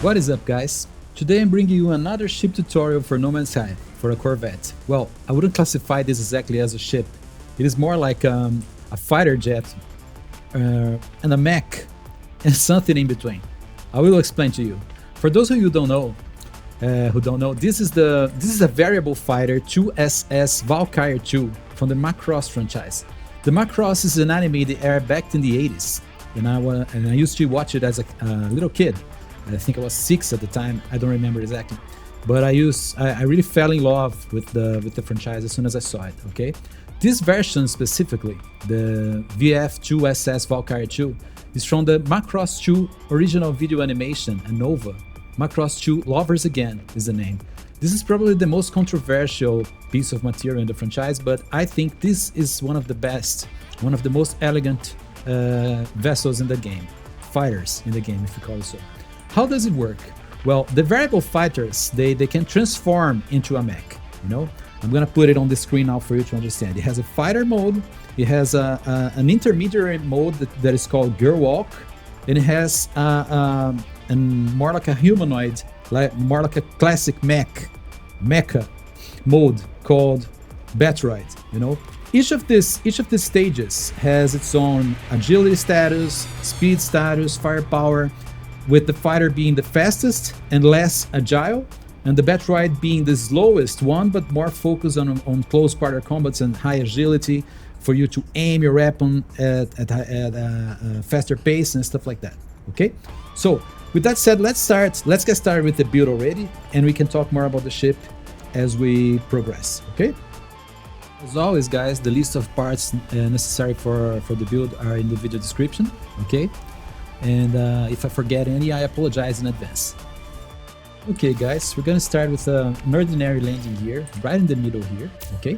What is up, guys? Today I'm bringing you another ship tutorial for No Man's Sky, for a Corvette. Well, I wouldn't classify this exactly as a ship. It is more like a fighter jet and a mech and something in between. I will explain to you. For those of you who don't know, this is a variable fighter 2SS Valkyrie II from the Macross franchise. The Macross is an anime that aired back in the 80s, and I used to watch it as a little kid. I think I was 6 at the time. I don't remember exactly, but I really fell in love with the franchise as soon as I saw it. Okay, this version specifically, the VF-2SS Valkyrie II, is from the Macross 2 original video animation and Nova. Macross 2 Lovers Again is the name. This is probably the most controversial piece of material in the franchise, but I think this is one of the best, one of the most elegant vessels in the game, fighters in the game, if you call it so. How does it work? Well, the variable fighters, they can transform into a mech, you know? I'm gonna put it on the screen now for you to understand. It has a fighter mode, it has an intermediate mode that is called Girl Walk, and it has more like a humanoid, more like a classic mecha mode called Batroid, you know? Each of these stages has its own agility status, speed status, firepower, with the fighter being the fastest and less agile, and the Batroid being the slowest one, but more focused on close quarter combats and high agility for you to aim your weapon at a faster pace and stuff like that. Okay, so with that said, let's get started with the build already, and we can talk more about the ship as we progress. Okay, as always, guys, the list of parts necessary for the build are in the video description. Okay, and if I forget any, I apologize in advance. Okay, guys, we're gonna start with an ordinary landing gear right in the middle here. Okay,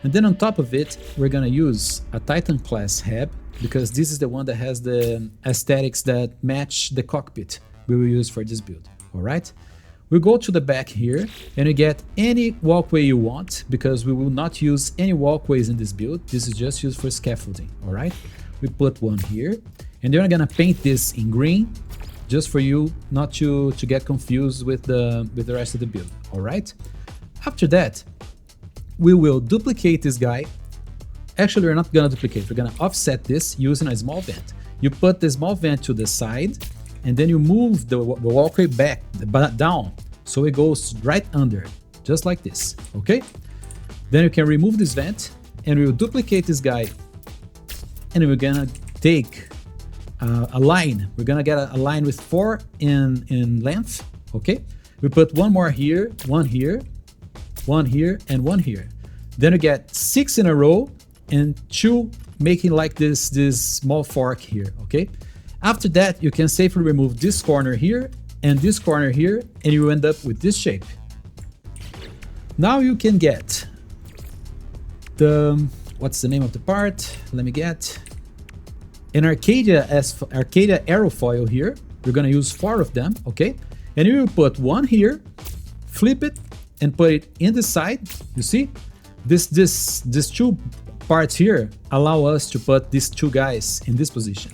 and then on top of it, we're gonna use a Titan class hab, because this is the one that has the aesthetics that match the cockpit we will use for this build. All right, we go to the back here and you get any walkway you want, because we will not use any walkways in this build. This is just used for scaffolding. All right, we put one here, and then we're gonna paint this in green, just for you not to get confused with the rest of the build. All right, after that, we will duplicate this guy. Actually, we're not gonna duplicate, we're gonna offset this using a small vent. You put the small vent to the side, and then you move the walkway back, down, so it goes right under, just like this. Okay, then you can remove this vent, and we will duplicate this guy, and we're gonna take a line. We're gonna get a line with 4 in length. Okay, we put one more here, one here, one here, and one here. Then we get 6 in a row and 2 making like this small fork here. Okay, after that, you can safely remove this corner here and this corner here, and you end up with this shape. Now you can get what's the name of the part? Let me get an Arcadia Aerofoil here. We're gonna use 4 of them. Okay, and you will put one here, flip it, and put it in the side. You see, these 2 parts here allow us to put these 2 guys in this position,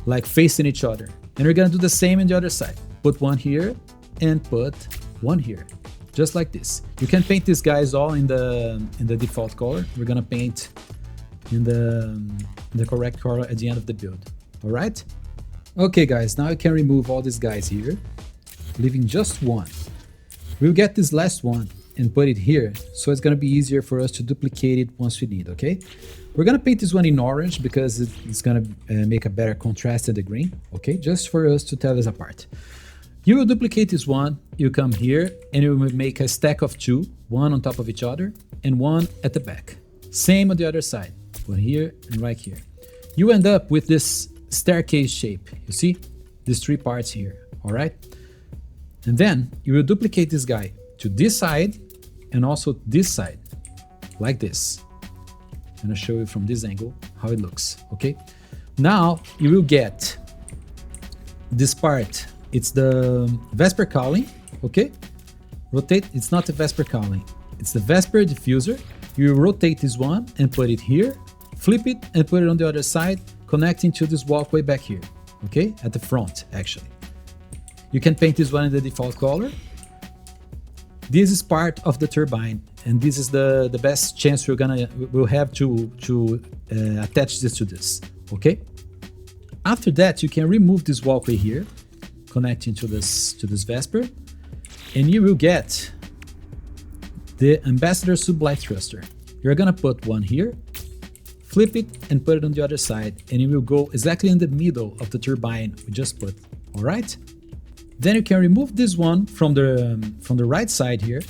like facing each other. And we're gonna do the same in the other side. Put one here and put one here, just like this. You can paint these guys all in the default color. We're gonna paint in the correct color at the end of the build. All right. Okay, guys, now you can remove all these guys here, leaving just one. We'll get this last one and put it here, so it's gonna be easier for us to duplicate it once we need. Okay, we're gonna paint this one in orange because it's gonna make a better contrast to the green. Okay, just for us to tell us apart. You will duplicate this one, you come here, and you will make a stack of 2, one on top of each other and one at the back. Same on the other side, one here and right here. You end up with this staircase shape. You see these 3 parts here. All right, and then you will duplicate this guy to this side and also this side, like this. I'm gonna show you from this angle how it looks. Okay, now you will get this part. It's the Vesper cowling. Okay, rotate. It's not the Vesper cowling, it's the Vesper diffuser. You rotate this one and put it here, flip it and put it on the other side, connecting to this walkway back here. Okay, at the front actually. You can paint this one in the default color. This is part of the turbine, and this is the best chance we'll have to attach this to this, okay? After that, you can remove this walkway here, connecting to this Vesper, and you will get the Ambassador Sublight thruster. You're gonna put one here, flip it and put it on the other side, and it will go exactly in the middle of the turbine we just put, all right? Then you can remove this one from the right side here,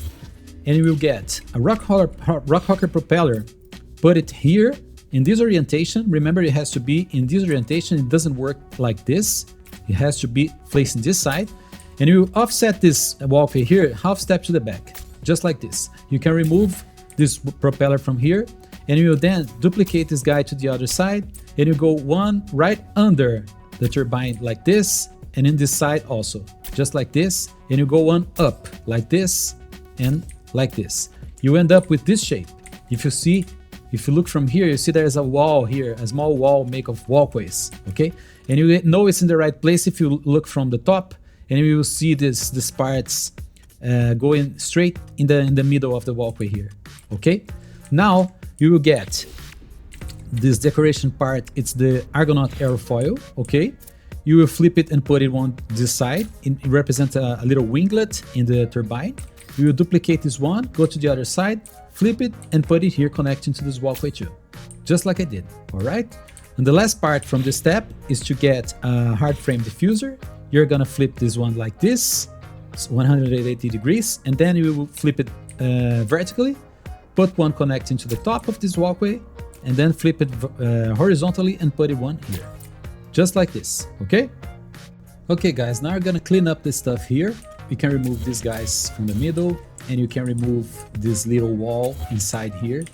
and you will get a rock hopper propeller. Put it here in this orientation. Remember, it has to be in this orientation. It doesn't work like this. It has to be facing this side. And you will offset this walkway here, half step to the back, just like this. You can remove this propeller from here, and you will then duplicate this guy to the other side, and you go one right under the turbine like this, and in this side also, just like this, and you go one up like this and like this. You end up with this shape. If you look from here, you see there's a wall here, a small wall made of walkways, okay? And you know it's in the right place if you look from the top, and you will see these parts going straight in the middle of the walkway here, okay? Now you will get this decoration part. It's the Argonaut Aerofoil, okay? You will flip it and put it on this side. It represents a little winglet in the turbine. You will duplicate this one, go to the other side, flip it, and put it here connecting to this walkway too. Just like I did, all right? And the last part from this step is to get a hard frame diffuser. You're gonna flip this one like this, 180 degrees, and then you will flip it vertically, put one connecting to the top of this walkway, and then flip it horizontally and put it one here. Just like this, okay? Okay guys, now we're gonna clean up this stuff here. You can remove these guys from the middle, and you can remove this little wall inside here.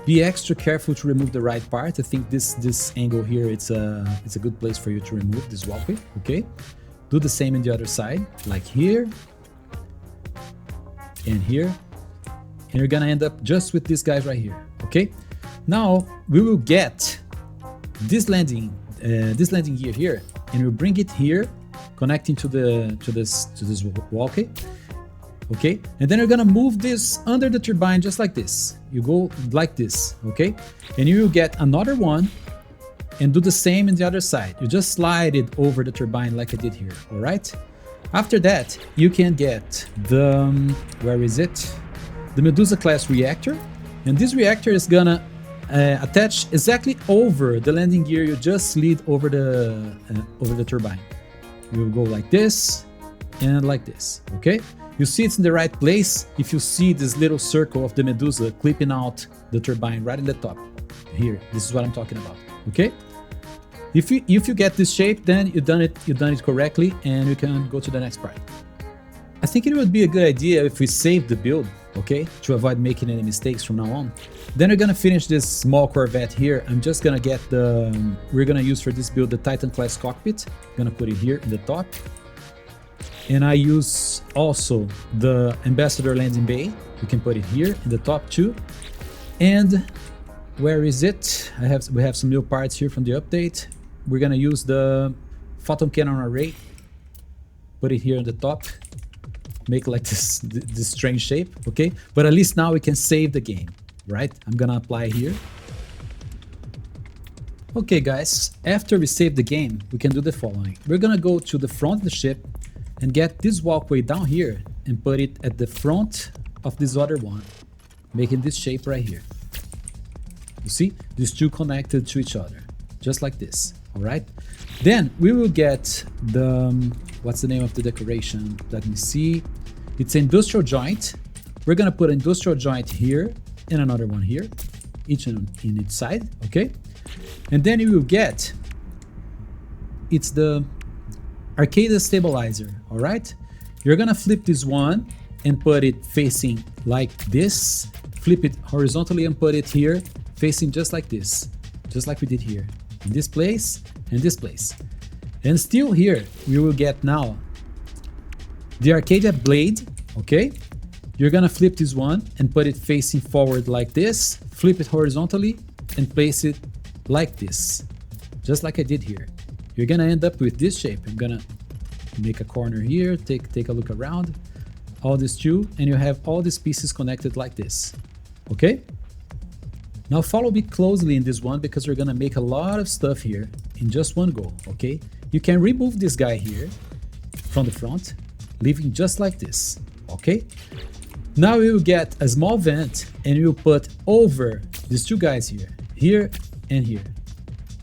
Be extra careful to remove the right part. I think this angle here, it's a good place for you to remove this walkway, okay? Do the same in the other side, like here, and here. And you're gonna end up just with these guys right here, okay? Now, we will get this landing gear here, and we'll bring it here, connecting to this walkway, okay? And then you're gonna move this under the turbine just like this. You go like this, okay? And you will get another one, and do the same in the other side. You just slide it over the turbine like I did here, all right? After that, you can get the, where is it? The Medusa-Class Reactor, and this reactor is gonna attach exactly over the landing gear you just slid over the turbine. You will go like this and like this, okay? You see it's in the right place if you see this little circle of the Medusa clipping out the turbine right in the top. Here, this is what I'm talking about, okay? If you get this shape, then you've done it correctly, and you can go to the next part. I think it would be a good idea if we save the build, okay, to avoid making any mistakes from now on. Then we're gonna finish this small Corvette here. I'm just gonna get we're gonna use for this build the Titan class cockpit. I'm gonna put it here in the top. And I use also the Ambassador landing bay. You can put it here in the top too. And where is it? We have some new parts here from the update. We're gonna use the photon cannon array. Put it here on the top. Make like this strange shape, okay? But at least now we can save the game, right? I'm gonna apply here. Okay guys, after we save the game, we can do the following. We're gonna go to the front of the ship and get this walkway down here and put it at the front of this other one, making this shape right here. You see, these two connected to each other, just like this, all right? Then we will get the, what's the name of the decoration? Let me see. It's industrial joint. We're gonna put an industrial joint here and another one here, each in each side, okay? And then you will get, it's the Arcadia Stabiliser, all right? You're gonna flip this one and put it facing like this, flip it horizontally and put it here, facing just like this, just like we did here, in this place and this place. And still here, we will get now the Arcadia Blade, okay? You're gonna flip this one and put it facing forward like this, flip it horizontally and place it like this, just like I did here. You're gonna end up with this shape. I'm gonna make a corner here, take a look around, all these two, and you have all these pieces connected like this, okay? Now follow me closely in this one because we're gonna make a lot of stuff here in just one go, okay? You can remove this guy here from the front, leaving just like this, okay? Now we will get a small vent and we will put over these two guys here and here.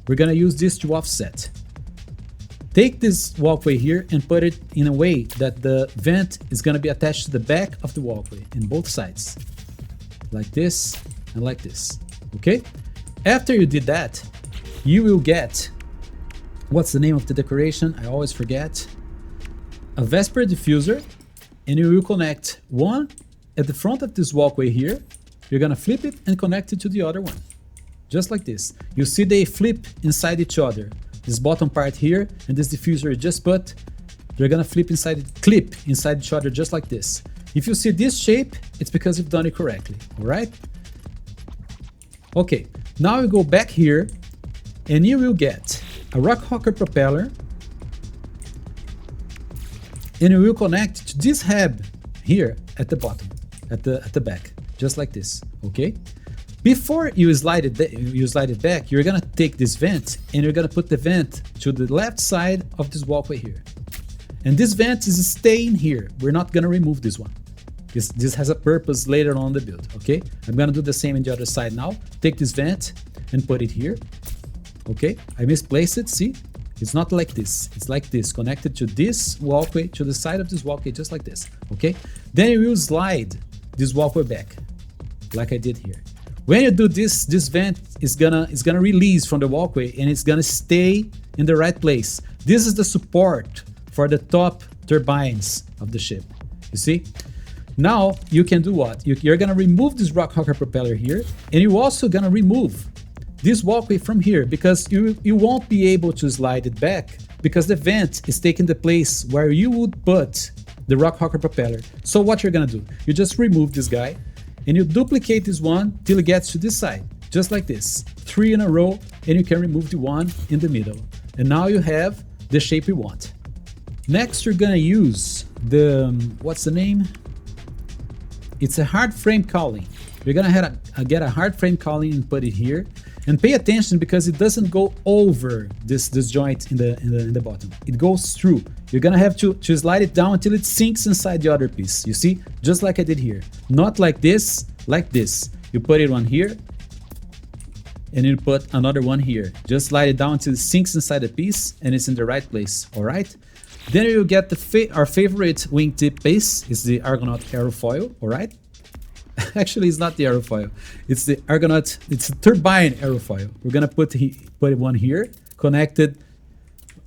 We're gonna use this to offset. Take this walkway here and put it in a way that the vent is gonna be attached to the back of the walkway in both sides. Like this and like this, okay? After you did that, you will get, what's the name of the decoration? I always forget. A Vesper diffuser, and you will connect one at the front of this walkway here. You're gonna flip it and connect it to the other one. Just like this. You see they flip inside each other. This bottom part here and this diffuser you just put, they're gonna clip inside each other just like this. If you see this shape, it's because you've done it correctly, all right? Okay, now you go back here and you will get a rock hopper propeller, and you will connect to this hub here at the bottom, at the back, just like this, okay? Before you slide it back, you're gonna take this vent and you're gonna put the vent to the left side of this walkway here. And this vent is staying here. We're not gonna remove this one. This has a purpose later on in the build, okay? I'm gonna do the same in the other side now. Take this vent and put it here, okay? I misplaced it, see? It's not like this, it's like this, connected to this walkway, to the side of this walkway, just like this, okay? Then you will slide this walkway back, like I did here. When you do this, this vent is gonna release from the walkway and it's gonna stay in the right place. This is the support for the top turbines of the ship, you see? Now you can do what? You're gonna remove this rock hopper propeller here, and you're also gonna remove this walkway from here because you won't be able to slide it back because the vent is taking the place where you would put the rock hopper propeller. So what you're gonna do? You just remove this guy and you duplicate this one till it gets to this side, just like this. 3 in a row, and you can remove the one in the middle. And now you have the shape you want. Next, you're gonna use the, what's the name? It's a hard frame cowling. You're gonna get a hard frame cowling and put it here. And pay attention because it doesn't go over this joint in the bottom. It goes through. You're gonna have to slide it down until it sinks inside the other piece. You see? Just like I did here. Not like this, like this. You put it one here, and you put another one here. Just slide it down until it sinks inside the piece and it's in the right place, all right? Then you get our favorite wingtip piece, is the Argonaut Aerofoil, all right? Actually, it's not the aerofoil. It's the Argonaut. It's a turbine aerofoil. We're gonna put one here, connected.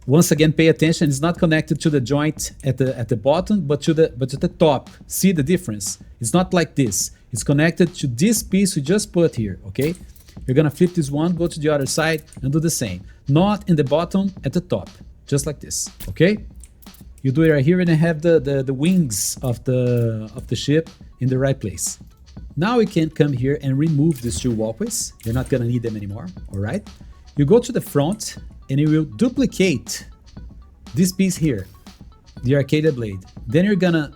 Once again, pay attention. It's not connected to the joint at the bottom, but to the top. See the difference? It's not like this. It's connected to this piece we just put here. Okay. You're gonna flip this one, go to the other side, and do the same. Not in the bottom, at the top, just like this. Okay. You do it right here, and you have the wings of the ship in the right place. Now we can come here and remove these two walkways. You're not gonna need them anymore, all right? You go to the front and you will duplicate this piece here, the Arcadia Blade. Then you're gonna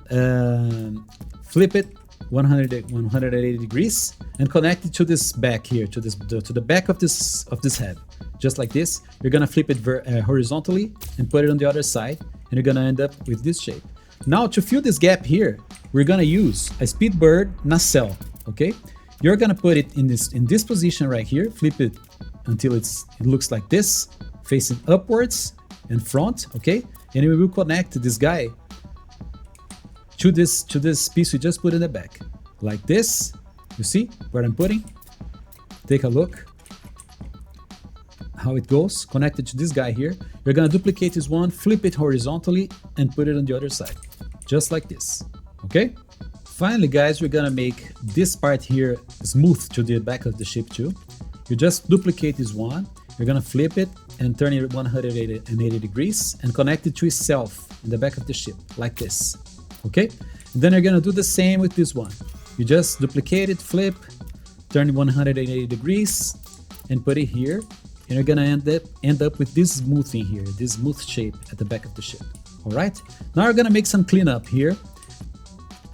flip it 180 degrees and connect it to this back here, to the back of this head, just like this. You're gonna flip it horizontally and put it on the other side, and you're gonna end up with this shape. Now to fill this gap here, we're gonna use a Speedbird nacelle, okay? You're gonna put it in this position right here, flip it until it looks like this, facing upwards and front, okay? And we will connect this guy to this piece we just put in the back, like this. You see where I'm putting? Take a look how it goes, connected to this guy here. You're gonna duplicate this one, flip it horizontally, and put it on the other side, just like this, okay? Finally, guys, we're gonna make this part here smooth to the back of the ship too. You just duplicate this one, you're gonna flip it and turn it 180 degrees and connect it to itself in the back of the ship, like this, okay? And then you're gonna do the same with this one. You just duplicate it, flip, turn it 180 degrees, and put it here. And you're gonna end up with this smooth thing here, this smooth shape at the back of the ship. All right. Now we're gonna make some cleanup here.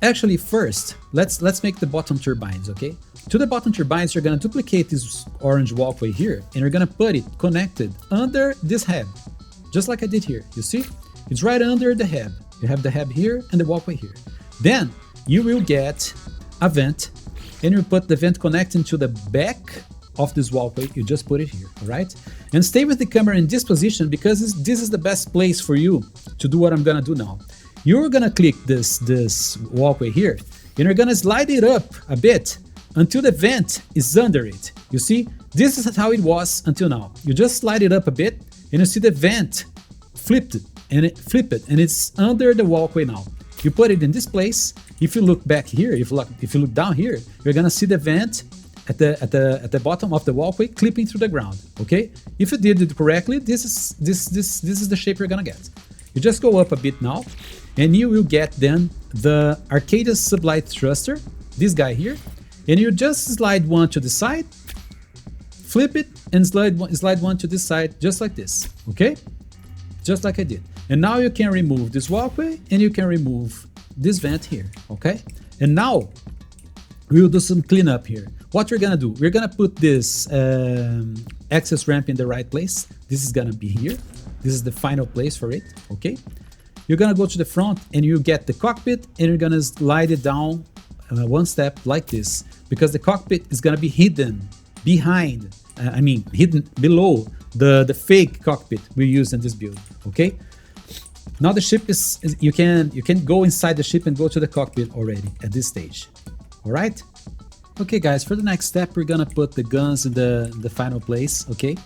Actually, first, let's make the bottom turbines, okay? To the bottom turbines, you're gonna duplicate this orange walkway here, and you're gonna put it connected under this hub, just like I did here. You see? It's right under the hub. You have the hub here and the walkway here. Then you will get a vent, and you put the vent connecting to the back of this walkway. You just put it here, all right? And stay with the camera in this position because this is the best place for you to do what I'm gonna do now. You're gonna click this walkway here, and you're gonna slide it up a bit until the vent is under it. You see, this is how it was until now. You just slide it up a bit, and you see the vent flipped it, and it's under the walkway now. You put it in this place. If you look back here, if you look down here, you're gonna see the vent at the bottom of the walkway clipping through the ground. Okay, if you did it correctly, this is the shape you're gonna get. You just go up a bit now, and you will get then the Arcadia Sublight thruster, this guy here, and you just slide one to the side, flip it, and slide one to this side, just like this. Okay, just like I did. And now you can remove this walkway, and you can remove this vent here. Okay, and now we will do some cleanup here. What we're gonna do, we're gonna put this access ramp in the right place. This is gonna be here. This is the final place for it, okay? You're gonna go to the front and you get the cockpit, and you're gonna slide it down one step like this, because the cockpit is gonna be hidden behind, hidden below the fake cockpit we used in this build, okay? Now the ship you can go inside the ship and go to the cockpit already at this stage, all right? Okay guys, for the next step, we're gonna put the guns in the final place, okay?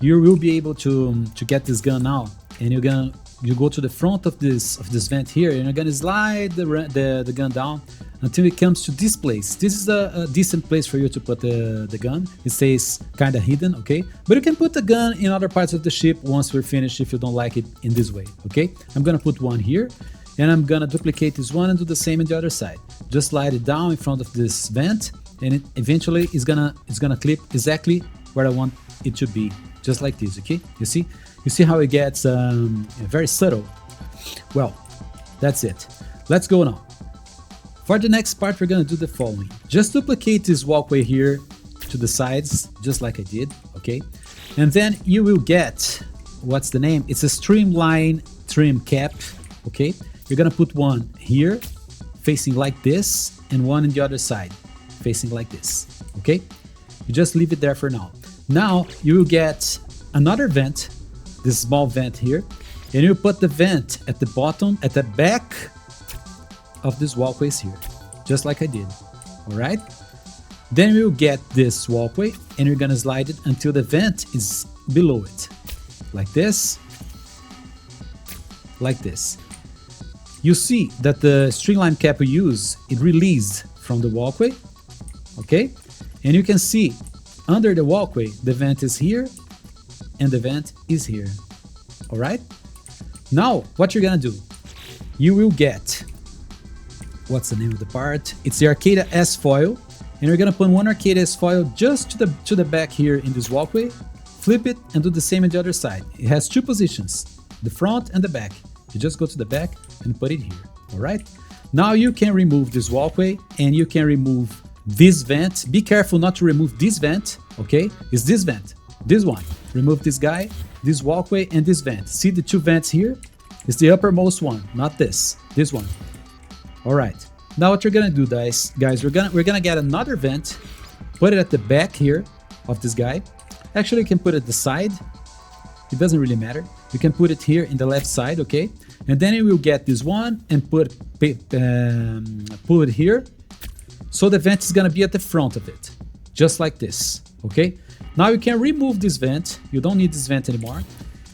You will be able to get this gun now, and you go to the front of this vent here, and you're gonna slide the gun down until it comes to this place. This is a decent place for you to put the gun. It stays kind of hidden, okay? But you can put the gun in other parts of the ship once we're finished if you don't like it in this way, okay? I'm gonna put one here, and I'm gonna duplicate this one and do the same on the other side. Just slide it down in front of this vent, and it eventually is gonna clip exactly where I want it to be, just like this, okay? You see how it gets very subtle. Well, that's it. Let's go now. For the next part, we're gonna do the following. Just duplicate this walkway here to the sides, just like I did, okay? And then you will get, what's the name? It's a streamline trim cap, okay? You're gonna put one here, facing like this, and one on the other side, facing like this, okay? You just leave it there for now. Now you will get another vent, this small vent here, and you put the vent at the bottom, at the back of this walkways here, just like I did, all right? Then we'll get this walkway, and you're gonna slide it until the vent is below it, like this, like this. You see that the streamline cap we use, it released from the walkway, okay? And you can see under the walkway, the vent is here, and the vent is here, all right? Now, what you're gonna do, you will get, what's the name of the part? It's the Arcadia S-Foil, and you're gonna put one Arcadia S-Foil just to the back here in this walkway, flip it, and do the same on the other side. It has two positions, the front and the back. You just go to the back and put it here, all right? Now you can remove this walkway, and you can remove this vent. Be careful not to remove this vent, okay? It's this vent, this one. Remove this guy, this walkway, and this vent. See the two vents here? It's the uppermost one, not this one. All right. Now what you're gonna do, guys, we're gonna get another vent, put it at the back here of this guy. Actually, you can put it at the side. It doesn't really matter. You can put it here in the left side, okay? And then you will get this one and pull it here. So the vent is gonna be at the front of it, just like this, okay? Now you can remove this vent. You don't need this vent anymore.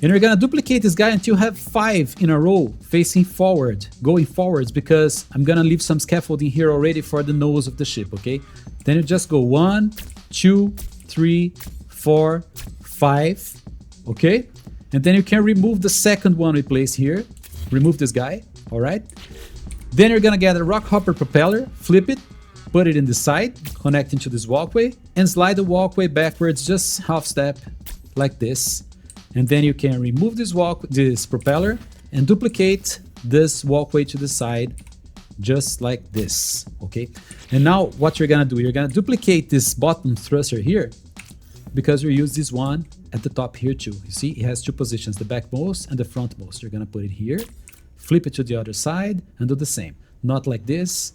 And you're gonna duplicate this guy until you have 5 in a row facing forward, going forwards, because I'm gonna leave some scaffolding here already for the nose of the ship, okay? Then you just go 1, 2, 3, 4, 5, okay? And then you can remove the second one we place here. Remove this guy, all right? Then you're gonna get a rock hopper propeller, flip it, put it in the side, connecting to this walkway, and slide the walkway backwards just half step like this. And then you can remove this propeller, and duplicate this walkway to the side, just like this, okay? And now what you're gonna do, you're gonna duplicate this bottom thruster here, because we use this one at the top here too. You see, it has two positions, the backmost and the frontmost. You're gonna put it here, flip it to the other side, and do the same. Not like this,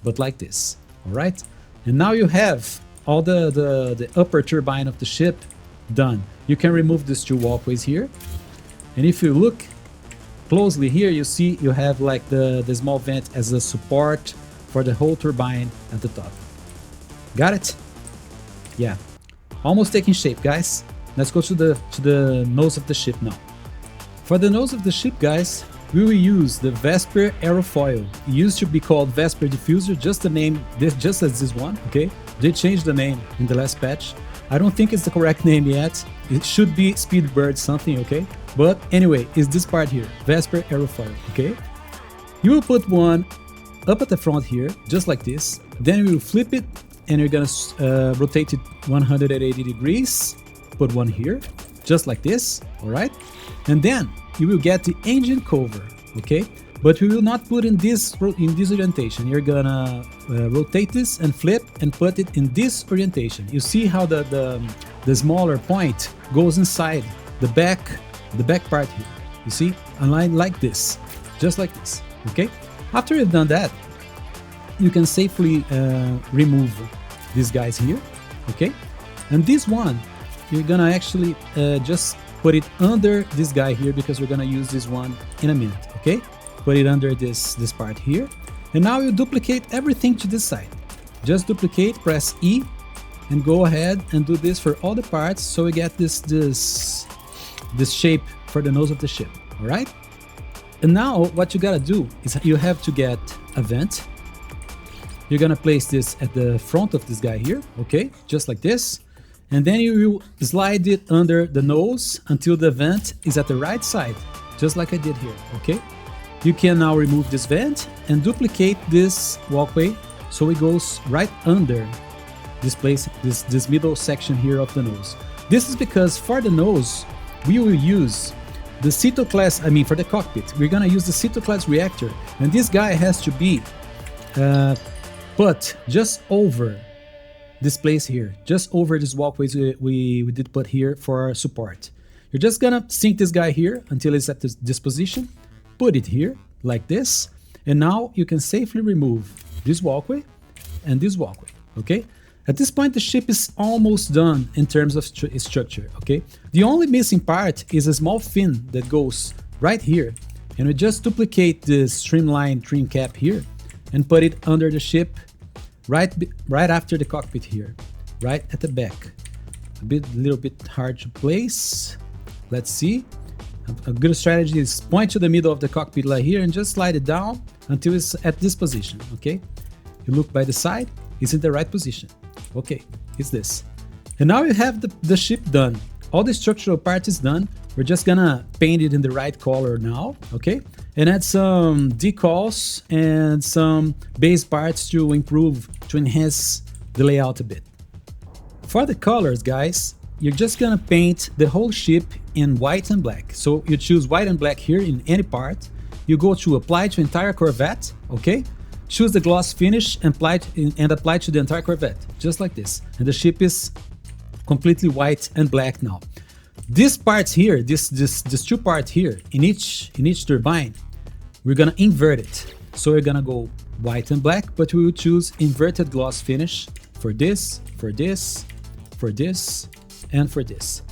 but like this, all right? And now you have all the upper turbine of the ship done. You can remove these two walkways here. And if you look closely here, you see you have like the small vent as a support for the whole turbine at the top. Got it? Yeah. Almost taking shape, guys. Let's go to the nose of the ship now. For the nose of the ship, guys, we will use the Vesper Aerofoil. It used to be called Vesper Diffuser, just the name, just as this one, okay? They changed the name in the last patch. I don't think it's the correct name yet. It should be Speedbird something, okay? But anyway, it's this part here, Vesper Aerofoil, okay? You will put one up at the front here, just like this. Then you will flip it, and you're gonna rotate it 180 degrees. Put one here, just like this, all right? And then you will get the engine cover, okay? But we will not put in this orientation. You're gonna rotate this and flip and put it in this orientation. You see how the smaller point goes inside the back part here. You see, aligned like this, just like this, okay? After you've done that, you can safely remove these guys here, okay? And this one, you're gonna actually just put it under this guy here, because we're gonna use this one in a minute, okay? Put it under this part here. And now you duplicate everything to this side. Just duplicate, press E, and go ahead and do this for all the parts, so we get this shape for the nose of the ship, all right? And now what you gotta do is you have to get a vent. You're gonna place this at the front of this guy here, okay? Just like this. And then you will slide it under the nose until the vent is at the right side, just like I did here, okay? You can now remove this vent and duplicate this walkway so it goes right under this place, this middle section here of the nose. This is because for the nose, we will use the Ceto-Class, for the cockpit, we're gonna use the Ceto-Class Reactor, and this guy has to be put just over this place here, just over this walkways we did put here for support. You're just gonna sink this guy here until it's at this position, put it here like this, and now you can safely remove this walkway and this walkway, okay? At this point, the ship is almost done in terms of structure, okay? The only missing part is a small fin that goes right here, and we just duplicate this streamline trim cap here and put it under the ship right after the cockpit here, right at the back. A little bit hard to place. Let's see. A good strategy is point to the middle of the cockpit like here and just slide it down until it's at this position, okay? You look by the side, it's in the right position. Okay, it's this. And now you have the ship done. All the structural part is done. We're just gonna paint it in the right color now, okay? And add some decals and some base parts to enhance the layout a bit. For the colors, guys, you're just gonna paint the whole ship in white and black. So you choose white and black here in any part. You go to apply to entire Corvette, okay? Choose the gloss finish and apply to the entire Corvette, just like this. And the ship is completely white and black now. These parts here, this two parts here, in each turbine, we're gonna invert it. So we're gonna go white and black, but we will choose inverted gloss finish for this, for this, for this, and for this.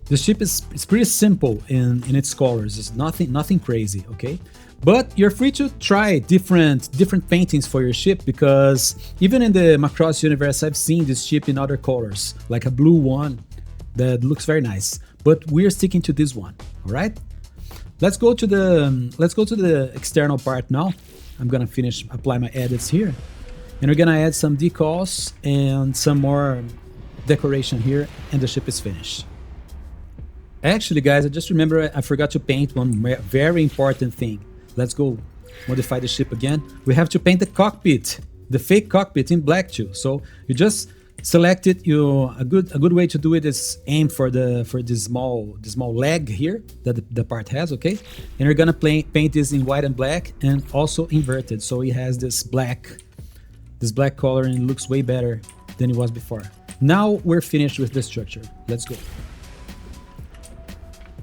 The ship is pretty simple in its colors. It's nothing crazy, okay? But you're free to try different paintings for your ship, because even in the Macross universe, I've seen this ship in other colors, like a blue one that looks very nice. But we're sticking to this one, all right? Let's go to the external part now. I'm gonna apply my edits here, and we're gonna add some decals and some more decoration here, and the ship is finished. Actually, guys, I just remember I forgot to paint one very important thing. Let's go modify the ship again. We have to paint the cockpit, the fake cockpit, in black too. So you just select it. A good way to do it is aim for this small leg here that the part has, okay? And you're gonna paint this in white and black and also inverted, so it has this black color and it looks way better than it was before. Now we're finished with the structure. Let's go.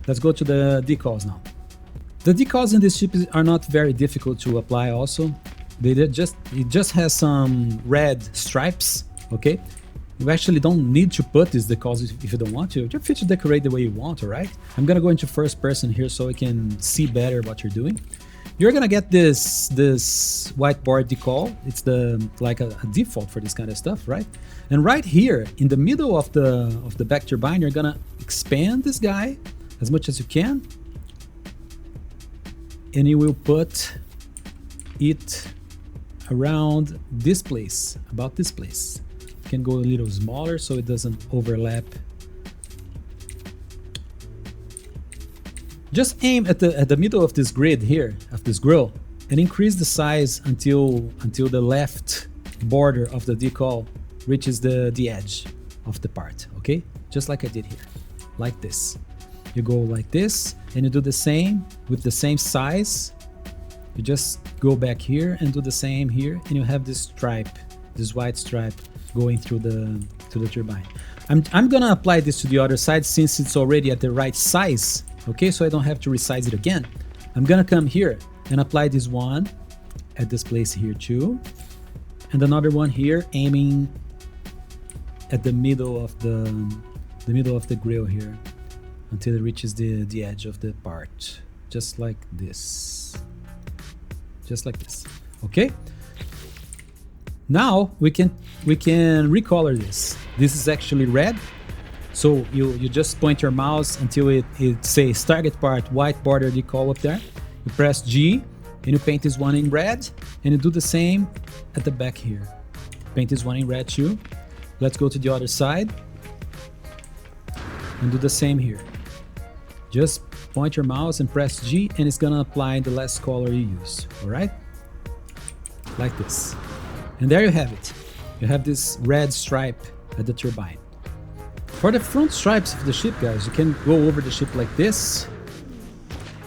Let's go to the decals now. The decals in this ship are not very difficult to apply also. It just has some red stripes, okay? You actually don't need to put these decals if you don't want to. You're free to decorate the way you want, alright? I'm gonna go into first person here so I can see better what you're doing. You're gonna get this whiteboard decal. It's like a default for this kind of stuff, right? And right here in the middle of the back turbine, you're gonna expand this guy as much as you can, and you will put it around this place, about this place. You can go a little smaller so it doesn't overlap. Just aim at the middle of this grid here, of this grill, and increase the size until the left border of the decal reaches the edge of the part, okay? Just like I did here, like this. You go like this, and you do the same with the same size. You just go back here and do the same here, and you have this stripe, this white stripe going through the turbine. I'm gonna apply this to the other side since it's already at the right size, okay? So I don't have to resize it again. I'm gonna come here and apply this one at this place here too, and another one here aiming at the middle of the grill here until it reaches the edge of the part, just like this. Just like this, okay? Now we can recolor this. This is actually red, so you just point your mouse until it says target part white border decal up there. You press G and you paint this one in red, and you do the same at the back here. Paint this one in red too. Let's go to the other side and do the same here. Just point your mouse and press G, and it's gonna apply the last color you use, all right? Like this. And there you have it. You have this red stripe at the turbine. For the front stripes of the ship, guys, you can go over the ship like this.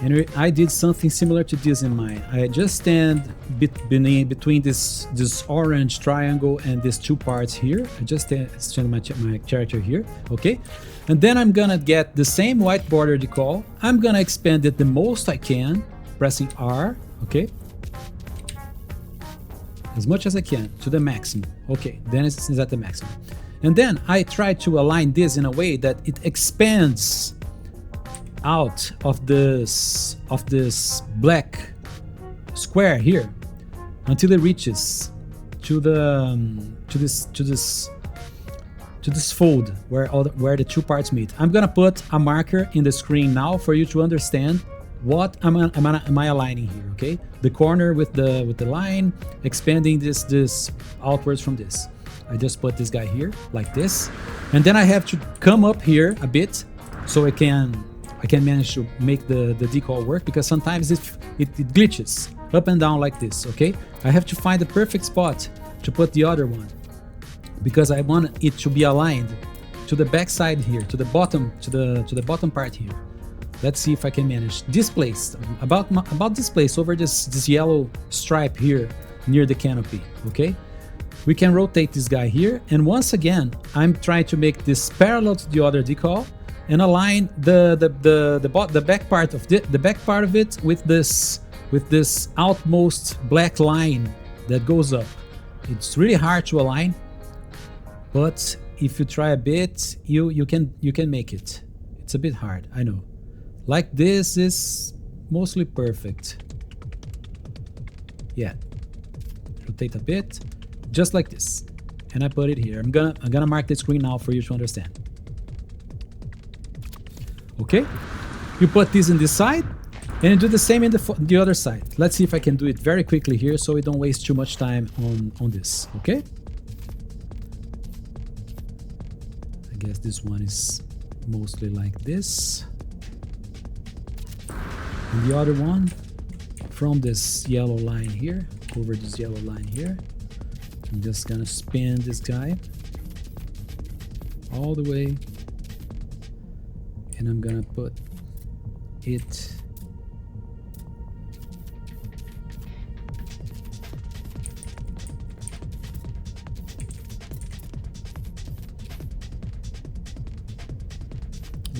And I did something similar to this in mine. I just stand between this orange triangle and these two parts here. I just stand my character here, okay? And then I'm gonna get the same white border decal. I'm gonna expand it the most I can, pressing R, okay? As much as I can, to the maximum. Okay, then it's at the maximum. And then I try to align this in a way that it expands out of this black square here until it reaches to this fold where the two parts meet. I'm gonna put a marker in the screen now for you to understand what am I aligning here, okay? The corner with the line, expanding this outwards from this. I just put this guy here like this, and then I have to come up here a bit so I can manage to make the decal work, because sometimes it glitches up and down like this, okay? I have to find the perfect spot to put the other one, because I want it to be aligned to the back side here, to the bottom part here. Let's see if I can manage this place, about this place, over this yellow stripe here near the canopy, okay? We can rotate this guy here, and once again, I'm trying to make this parallel to the other decal and align the back part of it with this outmost black line that goes up. It's really hard to align, but if you try a bit, you can make it. It's a bit hard, I know. Like this is mostly perfect. Yeah. Rotate a bit, just like this, and I put it here. I'm gonna mark the screen now for you to understand. Okay, you put this in this side, and you do the same in the other side. Let's see if I can do it very quickly here, so we don't waste too much time on this. Okay. I guess this one is mostly like this. And the other one from this yellow line here, over this yellow line here. I'm just gonna spin this guy all the way, and I'm gonna put it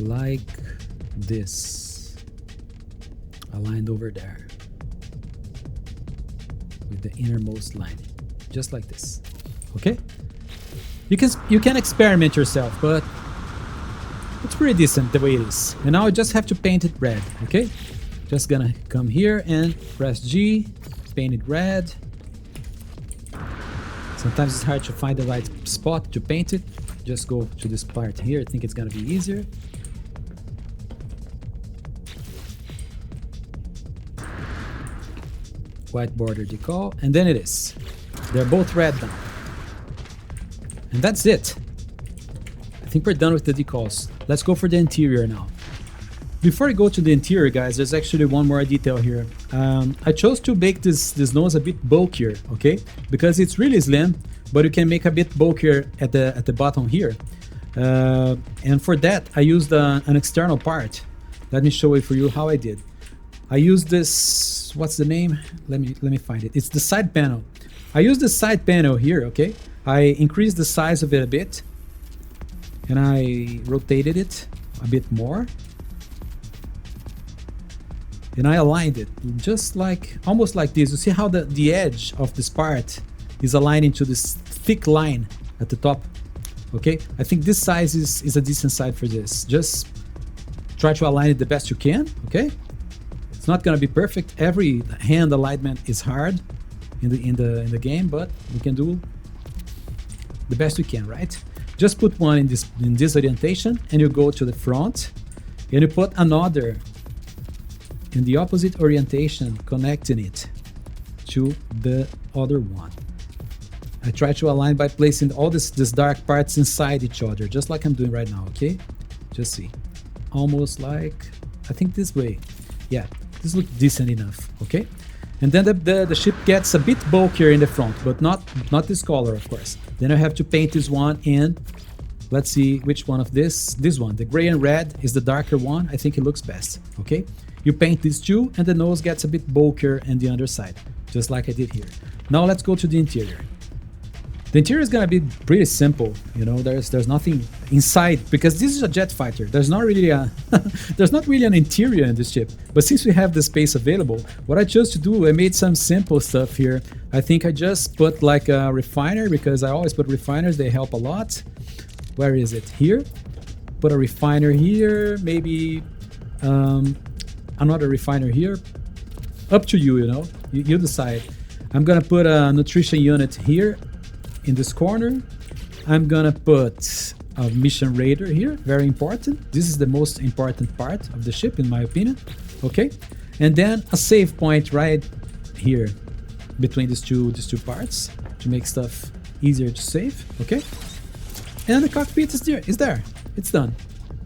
like this, aligned over there with the innermost line, just like this. Okay, you can experiment yourself, but it's pretty decent the way it is. And now I just have to paint it red. Okay, just gonna come here and press G, paint it red. Sometimes it's hard to find the right spot to paint it. Just go to this part here. I think it's gonna be easier. White border decal, and then it is. They're both red now. And that's it. I think we're done with the decals. Let's go for the interior now. Before I go to the interior, guys, there's actually one more detail here. I chose to make this nose a bit bulkier, okay? Because it's really slim, but you can make a bit bulkier at the bottom here. And for that, I used an external part. Let me show it for you how I did. I used this, what's the name? Let me find it. It's the side panel. I used the side panel here, okay? I increased the size of it a bit, and I rotated it a bit more, and I aligned it just like, almost like this. You see how the edge of this part is aligning to this thick line at the top, okay? I think this size is a decent size for this. Just try to align it the best you can, okay? It's not gonna be perfect. Every hand alignment is hard in the game, but we can do the best we can, right? Just put one in this orientation, and you go to the front, and you put another in the opposite orientation, connecting it to the other one. I try to align by placing all these dark parts inside each other, just like I'm doing right now, okay? Just see. Almost like, I think this way. Yeah, this looks decent enough, okay? And then the ship gets a bit bulkier in the front, but not this color, of course. Then I have to paint this one in. Let's see which one of this one. The gray and red is the darker one. I think it looks best, okay? You paint these two, and the nose gets a bit bulkier on the underside, just like I did here. Now let's go to the interior. The interior is gonna be pretty simple, you know. There's nothing inside, because this is a jet fighter. There's not really an interior in this ship. But since we have the space available, what I chose to do, I made some simple stuff here. I think I just put like a refiner, because I always put refiners. They help a lot. Where is it? Here. Put a refiner here. Maybe another refiner here. Up to you, you know. You decide. I'm gonna put a nutrition unit here. In this corner, I'm gonna put a mission radar here, very important. This is the most important part of the ship, in my opinion, okay? And then a save point right here between these two parts to make stuff easier to save, okay? And the cockpit is there. It's done.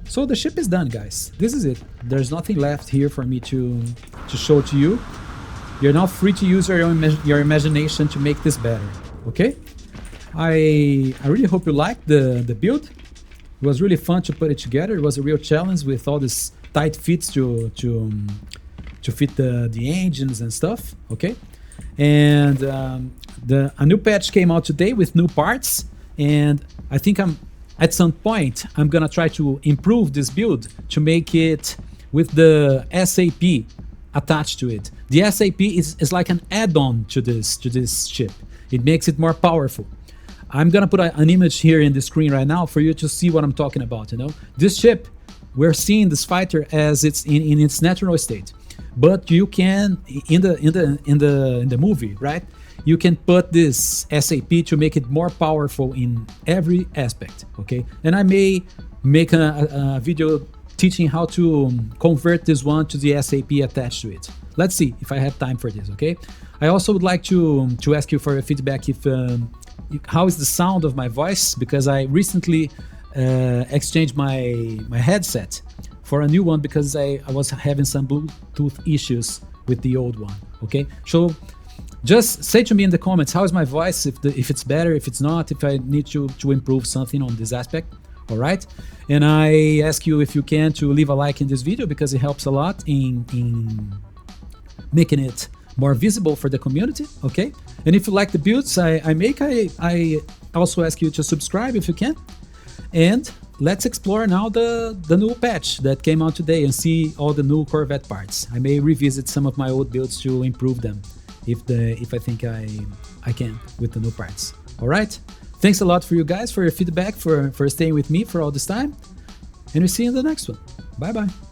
So the ship is done, guys. This is it. There's nothing left here for me to show to you. You're now free to use your imagination to make this better, okay? I really hope you liked the build. It was really fun to put it together. It was a real challenge with all these tight fits to fit the engines and stuff, okay? And a new patch came out today with new parts, and I think at some point I'm gonna try to improve this build to make it with the SAP attached to it. The SAP is like an add-on to this ship. It makes it more powerful. I'm gonna put an image here in the screen right now for you to see what I'm talking about, you know? This ship, we're seeing this fighter as it's in its natural state. But you can, in the movie, right? You can put this SAP to make it more powerful in every aspect, okay? And I may make a video teaching how to convert this one to the SAP attached to it. Let's see if I have time for this, okay? I also would like to ask you for your feedback if how is the sound of my voice, because I recently exchanged my headset for a new one because I was having some Bluetooth issues with the old one, okay? So just say to me in the comments, how is my voice, if it's better, if it's not, if I need to improve something on this aspect, all right? And I ask you, if you can, to leave a like in this video, because it helps a lot in making it more visible for the community, okay? And if you like the builds I make, I also ask you to subscribe if you can. And let's explore now the new patch that came out today and see all the new Corvette parts. I may revisit some of my old builds to improve them if I think I can with the new parts. All right? Thanks a lot for you guys, for your feedback, for staying with me for all this time. And we'll see you in the next one. Bye-bye.